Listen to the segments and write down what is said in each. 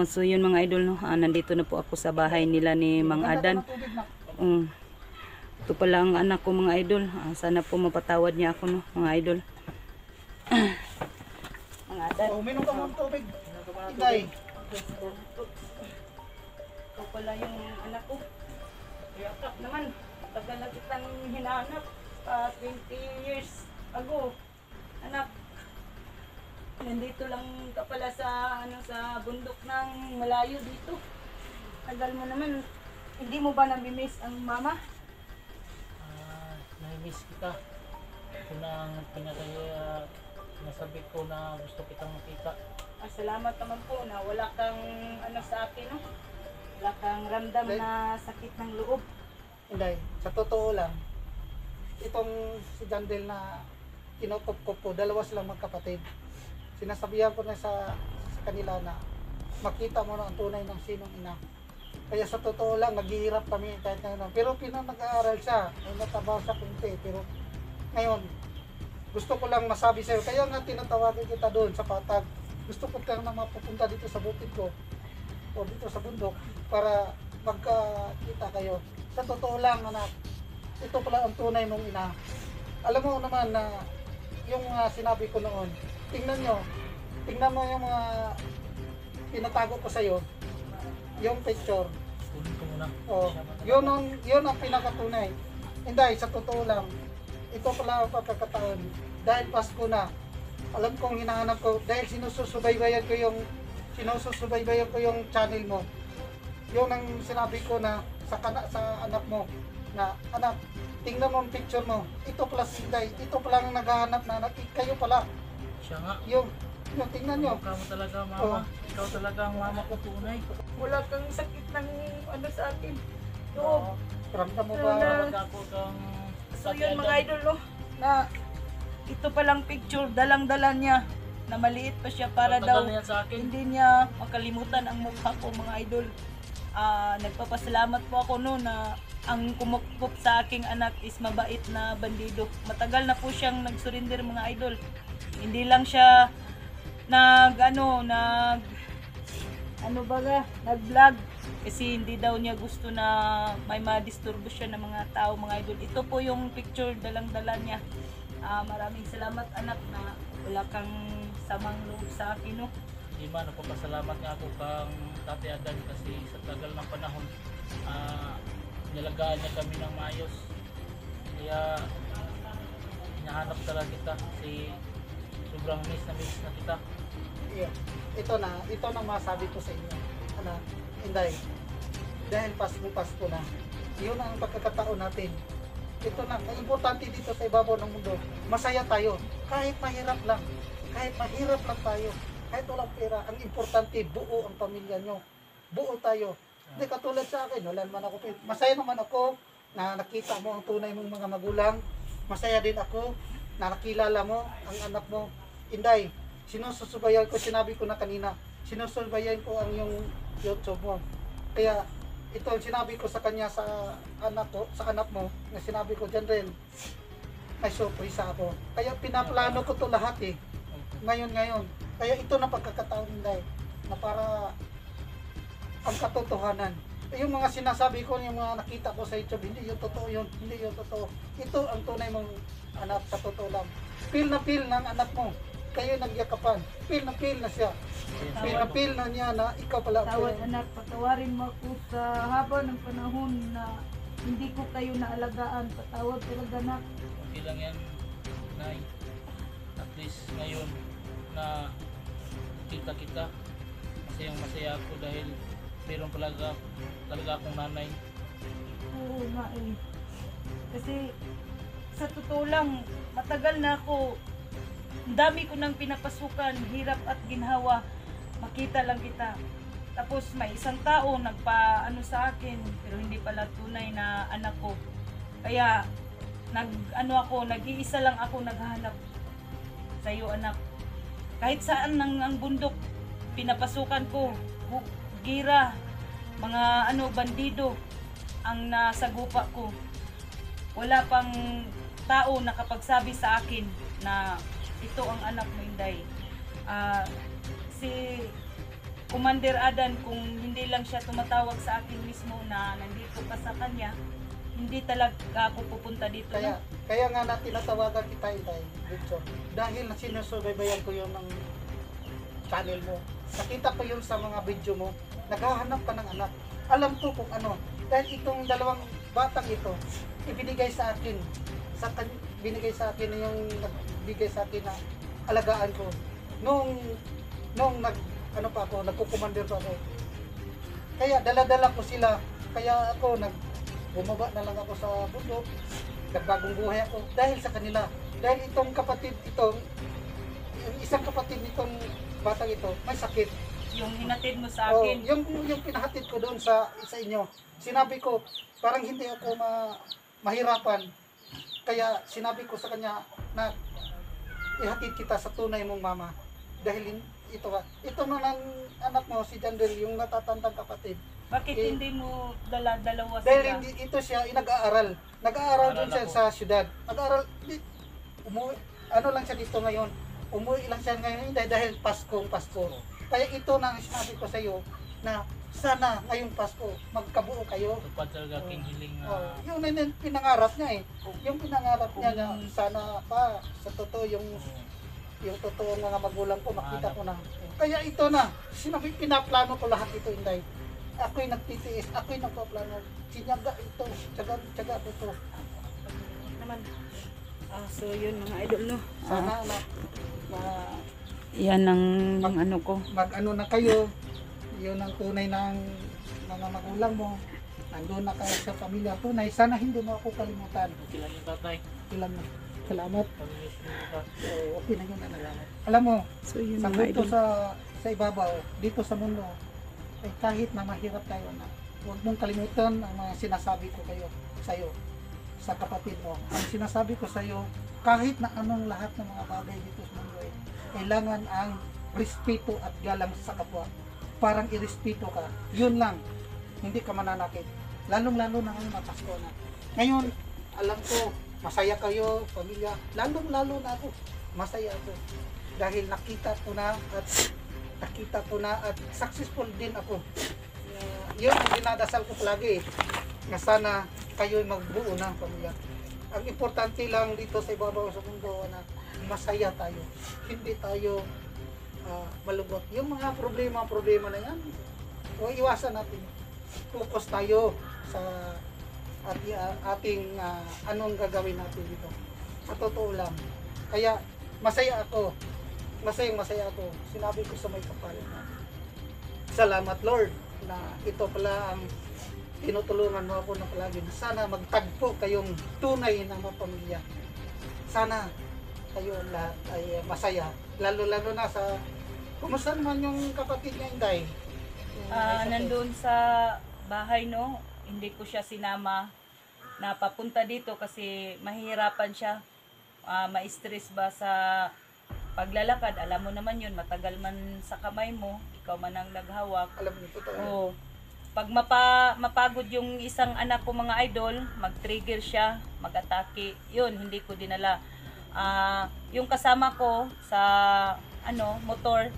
So yun mga idol, no? Nandito na po ako sa bahay nila ni Mang Adan. Ito pala ang anak ko mga idol. Sana po mapatawad niya ako, no, mga idol. Mang Adan. Uminom ka ng tubig. Inday. Ito pala yung anak ko. Yakap naman. Tagal na kitang hinahanap. 20 years ago. Anak. Nandito lang ka pala sa sa bundok ng malayo dito. Tagal mo naman. Hindi mo ba nami-miss ang mama? Nai-miss kita. Ito na ang nasabi ko na gusto kitang makita. Salamat naman po na wala kang sa akin, no? Wala kang ramdam na sakit ng loob. Inday, sa totoo lang, itong si Jandel na kinukop ko, dalawa silang magkapatid. Sinasabihan ko na sa kanila na makita mo na ang tunay ng sinong ina. Kaya sa totoo lang, naghihirap kami kahit ngayon. Pero nag-aaral siya, may natabaw siya kunti. Pero ngayon, gusto ko lang masabi sa'yo. Kaya nga tinatawagan kita doon sa Patag. Gusto ko lang na mapupunta dito sa bukid ko o dito sa bundok para magkakita kayo. Sa totoo lang, anak, ito pala ang tunay mong ina. Alam mo naman na yung sinabi ko noon, tingnan mo yung mga pinatago ko sa'yo, yung picture. Kunin ko muna. Oh, yun ang pinakatunay. Hindi, sa totoo lang, ito pala ang pagkakataon. Dahil Pasko na, alam kong hinahanap ko, dahil sinusubaybayan ko yung channel mo. Yun ang sinabi ko na sa anak mo, na anak, tingnan mo ang picture mo. Ito pala si Day, ito pala ang naghahanap na anak, kayo pala. Siya nga. Yung tingnan nyo. Ikaw talaga mama. Oh. Ikaw talaga ang mama ko tunay. Wala kang sakit ng sa akin. Loob. Ramdam mo Wala. ba? Kapag ako kang So yun mga idol, no, na ito palang picture, dalang-dala niya na maliit pa siya para daw niya sa akin. hindi niya makalimutan ang mukha ko mga idol. Nagpapasalamat po ako no na ang kumukop sa aking anak is mabait na bandido. Matagal na po siyang nag-surrender mga idol. Hindi lang siya nag-vlog kasi hindi daw niya gusto na may madisturbo siya ng mga tao mga idol. Ito po yung picture dalang-dala niya. Maraming salamat anak na wala kang samang loob sa akin, no. Di ba, nagpapasalamat nga ako kang Tate Adan kasi sa tagal ng panahon nilagaan niya kami ng maayos. Kaya hinahanap talaga kita kasi sobrang miss na kita. Yeah. Ito na masabi ko sa inyo. Inday, dahil Pasko na, yun ang pagkakataon natin. Ito na, ang importante dito sa ibabaw ng mundo, masaya tayo. Kahit mahirap lang tayo. Kahit walang pera, ang importante, buo ang pamilya nyo. Buo tayo. Hindi katulad sa akin, wala naman ako. Masaya naman ako na nakita mo ang tunay mong mga magulang. Masaya din ako na nakilala mo ang anak mo. Inday, sinusubayan ko, sinabi ko na kanina, sinusubayan ko ang yung YouTube mo. Kaya ito ang sinabi ko sa kanya sa anak mo, na sinabi ko dyan rin, may surprise ako. Kaya pinaplano ko to lahat eh. Ngayon. Kaya ito na pagkakataon nila na para ang katotohanan. Yung mga sinasabi ko, yung mga nakita ko sa YouTube, hindi yung totoo yun, hindi yung totoo. Ito ang tunay mong anak sa totoo lang. Feel na feel ng anak mo. Kayo nagyakapan. Feel na siya. Feel na niya na ikaw pala. Tawad anak, patawarin mo ako sa haba ng panahon na hindi ko kayo naalagaan. Patawad talaga anak. Okay lang yan, Nay. At least ngayon na kita, masaya ako dahil meron talaga akong nanay. Oo nga eh. Kasi sa totoo lang, matagal na ako, ang dami ko nang pinapasukan, hirap at ginhawa, makita lang kita. Tapos may isang tao sa akin, pero hindi pala tunay na anak ko. Kaya nag-iisa lang ako naghahanap sa iyo anak. Kahit saan ang bundok, pinapasukan ko, gira, mga bandido ang nasagupa ko. Wala pang tao nakapagsabi sa akin na ito ang anak mo, Inday. Si Commander Adan, kung hindi lang siya tumatawag sa akin mismo na nandito ka sa kanya, hindi talaga ako pupunta dito. Kaya, No? kaya nga na tinatawagan kita, Inday, Victor. Dahil na sinusubaybayan ko yun ng channel mo. Nakita ko yun sa mga video mo. Naghahanap ka ng anak. Alam ko kung ano. Dahil itong dalawang batang ito, ibinigay sa akin. Binigay sa akin yung nagbigay sa akin na alagaan ko. Nung nagko-commander pa ako. Kaya dala-dala ko sila. Kaya ako bumaba na lang ako sa bundok. Nagbagong buhay ako dahil sa kanila. Dahil itong kapatid yung isang kapatid nitong batang ito may sakit. Yung hinatid mo sa Oh, akin. yung pinahatid ko doon sa inyo. Sinabi ko parang hindi ako mahirapan. Kaya sinabi ko sa kanya na ihatid kita sa tunay mong mama. Dahil ito na ng anak mo si Jandel, yung natatandang kapatid. Bakit Eh, hindi mo dalawa Dahil sila? hindi ito siya nag-aaral. Nag-aaral doon siya Ako. sa syudad. Nag-aaral umuwi, ano lang siya dito ngayon. Umuwi lang siya ngayon dahil Paskong Pasko. Kaya ito na ang sinabi ko sa iyo na sana ngayong Pasko magkabuo kayo. Tupad talaga aking hiling na Oh, yung pinangarap niya eh. Yung pinangarap niya na sana pa sa totoo yung totoong mga magulang ko makita ko na. Kaya ito na, sinabi pinaplano ko lahat ito, Inday. Ako'y nagtitiis, ako'y nagpaplano. Sinyaga ito, tsaga ito. Naman. So yun mga idol, no? Sana Yan ang ano ko. mag-ano na kayo. Yun ang tunay ng mga magulang mo. Nandun na kayo sa pamilya tunay. Sana hindi mo ako kalimutan. okay lang yung tatay. Ilan na. Salamat. Pamilis mo ka. Okay na yun na nalaman. Alam mo, So yun sa mga mundo idol. sa ibabaw, dito sa mundo, ay kahit na mahirap tayo na, huwag mong kalimutan ang mga sinasabi ko sa'yo, sa kapatid mo. Ang sinasabi ko sa'yo, kahit na anong lahat ng mga bagay dito sa mundo, kailangan ang respeto at galang sa kapwa. Parang irespeto ka. Yun lang. Hindi ka mananakit. Lalong-lalo na ngayon Pasko na. Ngayon, alam ko, masaya kayo, pamilya. Lalong-lalo na ako. Masaya ako. Dahil nakita ko na at successful din ako. Yun ang dinadasal ko palagi. Na sana kayo magbuo ng pamilya. Ang importante lang dito sa ibabaw sa mundo na masaya tayo. Hindi tayo malungkot. Yung mga problema na yan, huwag iwasan natin. Focus tayo sa ating anong gagawin natin dito. Sa totoo lang. Kaya masaya ako. Masaya ako. Sinabi ko sa may kapal na salamat Lord na ito pala ang tinutulungan mo ako na palagi na sana magtagpo kayong tunay na mga pamilya. Sana kayo lahat ay masaya. Lalo-lalo na sa kumusta naman yung kapatid niya, Inday? Nandun sa bahay, no? Hindi ko siya sinama na papunta dito kasi mahihirapan siya. Ma-stress ba sa paglalakad? Alam mo naman yun, matagal man sa kamay mo, ikaw man ang naghawak. Alam niyo, totoo. Oo. Pag mapagod yung isang anak ko mga idol, mag-trigger siya, mag-atake. Yun, hindi ko dinala. Yung kasama ko sa motor,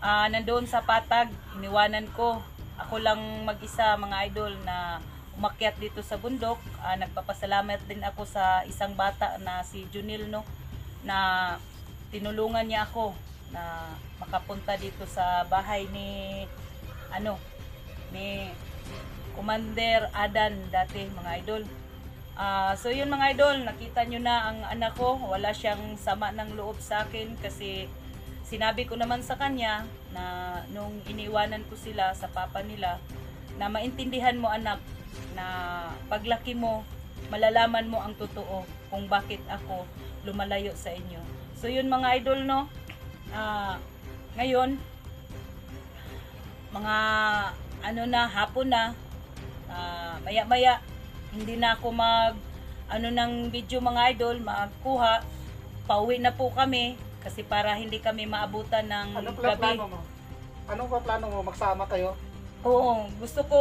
nandoon sa patag, iniwanan ko. Ako lang mag-isa mga idol na umakyat dito sa bundok. Nagpapasalamat din ako sa isang bata na si Junil, no, na tinulungan niya ako na makapunta dito sa bahay ni Commander Adan dati mga idol. So yun mga idol, nakita nyo na ang anak ko, wala siyang sama ng loob sa akin kasi sinabi ko naman sa kanya na nung iniwanan ko sila sa papa nila na maintindihan mo anak na paglaki mo malalaman mo ang totoo kung bakit ako lumalayo sa inyo. So yun mga idol, no, ngayon mga hapon na, maya maya hindi na ako ng video mga idol, magkuha, pauwi na po kami kasi para hindi kami maabutan ng Anong gabi. plano mo? Anong plano mo? Magsama kayo? Oo, gusto ko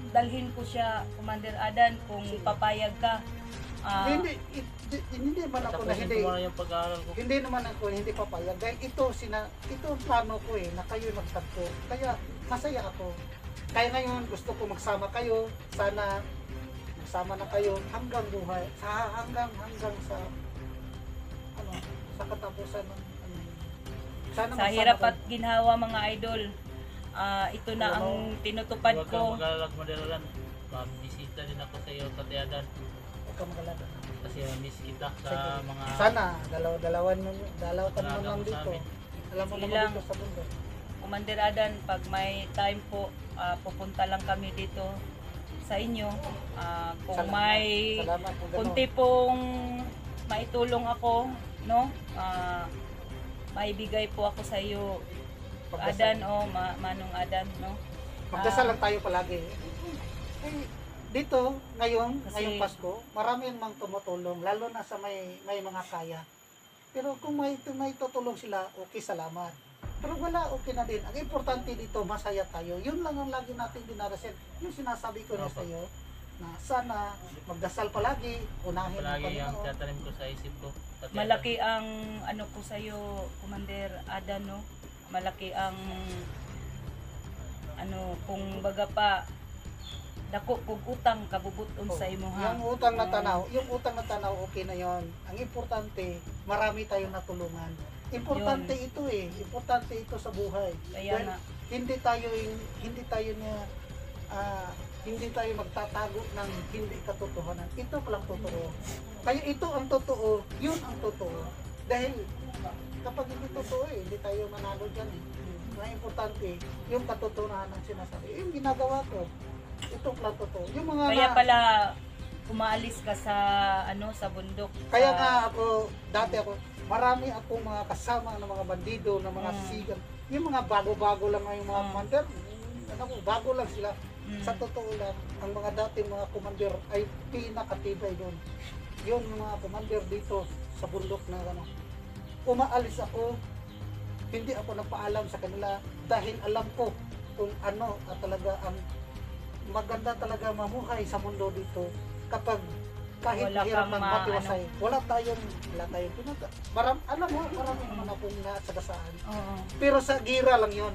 dalhin ko siya, Commander Adan, kung papayag ka. Hindi naman ako na Tapusin hindi. ko muna yung pag-aaral ko. Hindi naman ako hindi papayag. Dahil ito ang plano ko na kayo magtagpo. Kaya masaya ako. Kaya ngayon gusto ko magsama kayo. Sana magsama na kayo hanggang buhay. Hanggang sa sa katapusan ng sana Sa magsama hirap kayo. at ginhawa mga idol, ito na ang tinutupad Huwag kang ko. mag-aalala madalalan. Bisita din ako sa iyo, Katiadan. Huwag ka mag-alala. Kasi miss kita sa Sige. mga Sana dalaw ka naman Alaga lang mo sa dito. amin. Alam mo Sige naman lang. dito sa bundok. Commander Adan, pag may time po, pupunta lang kami dito sa inyo. Kung Salamat. may Salamat po gano'n. kunti pong maitulong ako, no? Maibigay po ako sa iyo, Magdasal. Adan o Manong Adan, no? Magdasal lang tayo palagi. Dito, ngayong Kasi- Pasko, marami mang tumutulong, lalo na sa may mga kaya. Pero kung may tutulong sila, okay, salamat. Pero wala, okay na din. Ang importante dito, masaya tayo. Yun lang ang lagi natin dinarasin. Yung sinasabi ko na sa iyo, na sana magdasal palagi, unahin ang palagi ang Panginoon. tatanim ko sa isip ko. Katiadan. Malaki ang ano ko sa iyo, Commander Adan, no? Malaki ang kung baga pa dako kog utang kabubuton sa imo ha. Yung utang na tanaw, okay na yon. Ang importante, marami tayong natulungan. Importante ito importante ito sa buhay. Kaya Dahil nga, hindi tayo magtatago ng hindi katotohanan. Ito palang totoo. Kaya ito ang totoo, yun ang totoo. Dahil kapag hindi totoo hindi tayo manalo dyan Ang importante, yung katotohanan ang sinasabi. Yung ginagawa ko, ito palang totoo. Yung mga kaya pala umaalis ka sa sa bundok. Kaya sa- nga dati marami akong mga kasama ng mga bandido, ng mga sigal. Yung mga bago-bago lang yung mga commander, bago lang sila. Sa totoo lang, ang mga dating mga commander ay pinakatibay doon. Yun yung mga commander dito sa bundok na umaalis ako, hindi ako nagpaalam sa kanila dahil alam ko kung ano talaga ang maganda talaga mamuhay sa mundo dito kapag kahit Wala mahirap kang ng matiwasay. Wala tayong pinaka. Alam mo, marami naman akong nasagasaan. Oo. Pero sa gira lang yon.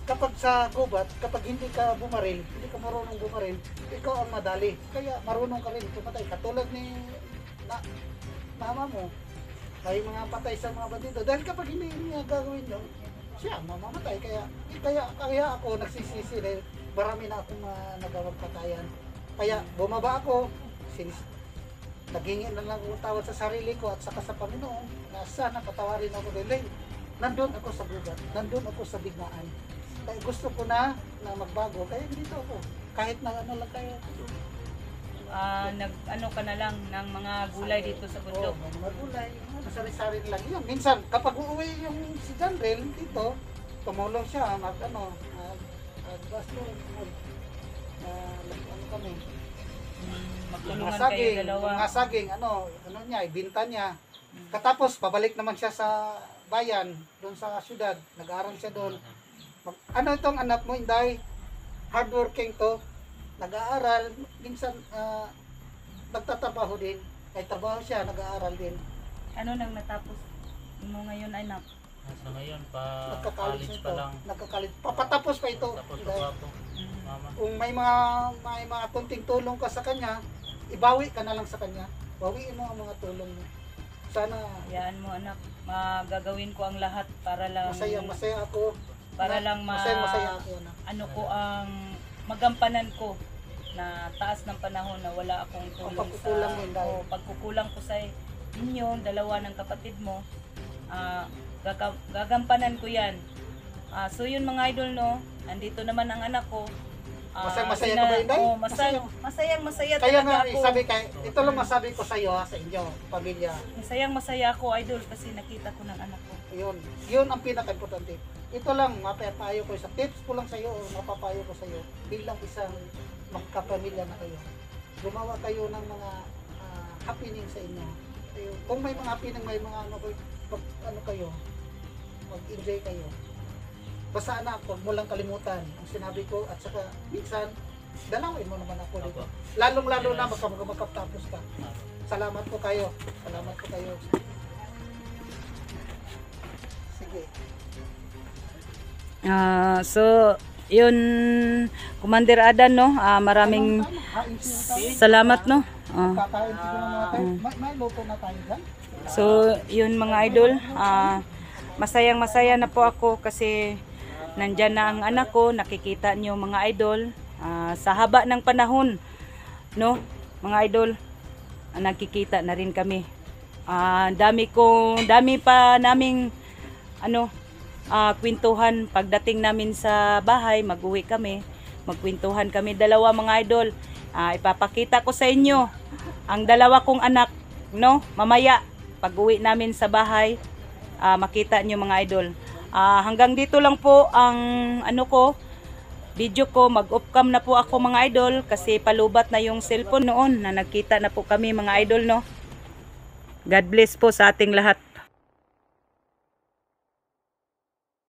Kapag sa gubat, kapag hindi ka bumaril, hindi ka marunong bumaril, ikaw ang madali. Kaya marunong ka rin pumatay. Katulad ni mama mo, may mga patay sa mga bandido. Dahil kapag hindi niya gagawin yun, siya mamamatay. Kaya ako nagsisisi dahil marami na akong nagawag patayan. Kaya bumaba ako, naghingi na lang ako tawad sa sarili ko at saka sa Panginoon na sana patawarin ako dahil nandun ako sa gubat, nandun ako sa bigmaan. Kaya gusto ko na magbago, kaya dito ako. Kahit na lang kayo. Ka na lang ng mga gulay dito sa bundok. Oo, mga gulay, sari-sari lang yan. Minsan, kapag uuwi yung si Janrel dito, tumulong siya, gasto, kami. Magtulungan kayo dalawa. Mga saging, niya, ibinta niya. Katapos, pabalik naman siya sa bayan, doon sa syudad, nag-aaral siya doon. Itong anak mo, Inday? Hardworking to, nag-aaral, minsan nagtatrabaho din. Kahit trabaho siya, nag-aaral din. Ano nang natapos mo ngayon, anak? Sa ngayon, Nagka-college college pa lang. Nagka-college. Papatapos pa ito. Tapos Inday. ako, mama. Kung may mga kunting tulong ka sa kanya, ibawi ka na lang sa kanya. Bawiin mo ang mga tulong mo. Sana Hayaan mo, anak. Magagawin ko ang lahat para lang masaya ako. para lang masaya ako na. ano ko ang magampanan ko na taas ng panahon na wala akong tulong pagkukulang mo, Inday. pagkukulang ko sa inyo, dalawa ng kapatid mo, gagampanan ko yan. So yun mga idol, no, andito naman ang anak ko. Masaya ka ba, Inday? Masaya Kaya talaga nga, ako. ito lang masabi ko sa iyo, sa inyo, pamilya. Masaya ako, idol, kasi nakita ko ng anak ko. Yun ang pinaka-importante. Ito lang, mapapayo ko sa tips ko lang sa iyo, o mapapayo ko sa iyo, bilang isang magkapamilya na kayo. Gumawa kayo ng mga happening sa inyo. Kung may mga happening, may mga kayo, mag-enjoy kayo. Basta anak, huwag mo lang kalimutan ang sinabi ko at saka minsan dalawin mo naman ako dito. Opo. Lalong-lalo na magkaptapos ka. Salamat po kayo. Salamat po kayo. Sige. So, yun, Commander Adan, no? Maraming salamat, no? Kakain siguro na tayo. May luto na tayo dyan. So, yun mga idol, masayang masaya na po ako kasi nandyan na ang anak ko, nakikita nyo mga idol, sa haba ng panahon, no, mga idol, nakikita na rin kami. Dami pa naming, kwentuhan pagdating namin sa bahay, mag-uwi kami, magkwentuhan kami dalawa mga idol. Ipapakita ko sa inyo ang dalawa kong anak, no, mamaya pag-uwi namin sa bahay, makita nyo mga idol. Hanggang dito lang po ang video ko. Mag-off cam na po ako mga idol kasi palubat na yung cellphone noon na nagkita na po kami mga idol, no. God bless po sa ating lahat.